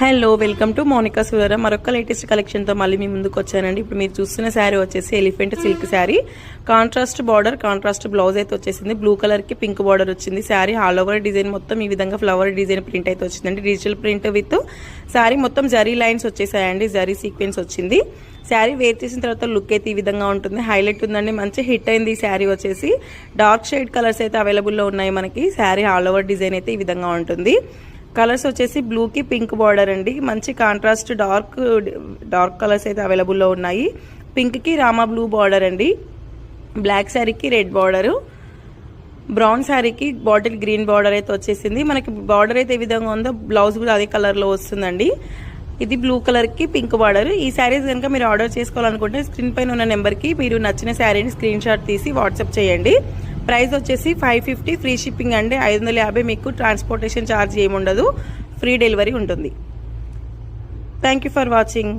Hello welcome to Monika సురర మరొక latest కలెక్షన్తో మళ్ళీ మీ ముందుకు వచ్చానండి. ఇప్పుడు మీరు చూస్తున్న శారీ వచ్చేసి elephant silk sari, contrast border, contrast blouse అయితే వచ్చేసింది. బ్లూ కలర్కి పింక్ బార్డర్ వచ్చింది. శారీ ఆల్ ఓవర్ డిజైన్ మొత్తం ఈ విధంగా ఫ్లవర్ డిజైన్ ప్రింట్ అయితే వచ్చిందండి. డిజిటల్ ప్రింట్ విత్ శారీ మొత్తం జరీ లైన్స్ వచ్చేసాయండి, జరీ సీక్వెన్స్ వచ్చింది. శారీ వేర్ చేసిన తర్వాత లుక్ అయితే ఈ విధంగా ఉంటుంది. హైలైట్ ఉందండి, మంచి హిట్ అయింది ఈ శారీ వచ్చేసి. డార్క్ షేడ్ కలర్స్ అయితే అవైలబుల్లో ఉన్నాయి మనకి. శారీ ఆల్ ఓవర్ డిజైన్ అయితే ఈ విధంగా ఉంటుంది. కలర్స్ వచ్చేసి బ్లూకి పింక్ బార్డర్ అండి, మంచి కాంట్రాస్ట్ డార్క్ కలర్స్ అయితే అవైలబుల్లో ఉన్నాయి. పింక్కి రామా బ్లూ బార్డర్ అండి, బ్లాక్ శారీకి రెడ్ బార్డరు, బ్రౌన్ శారీకి బాటిల్ గ్రీన్ బార్డర్ అయితే వచ్చేసింది. మనకి బార్డర్ అయితే ఏ విధంగా ఉందో బ్లౌజ్ కూడా అదే కలర్లో వస్తుందండి. ఇది బ్లూ కలర్కి పింక్ బార్డర్. ఈ శారీస్ కనుక మీరు ఆర్డర్ చేసుకోవాలనుకుంటే స్క్రీన్ పైన ఉన్న నెంబర్కి మీరు నచ్చిన శారీని స్క్రీన్ షాట్ తీసి వాట్సాప్ చేయండి. ప్రైస్ వచ్చేసి 550, ఫ్రీ షిప్పింగ్ అండి. 550 మీకు ట్రాన్స్పోర్టేషన్ ఛార్జ్ ఏముండదు, ఫ్రీ డెలివరీ ఉంటుంది. Thank you for watching.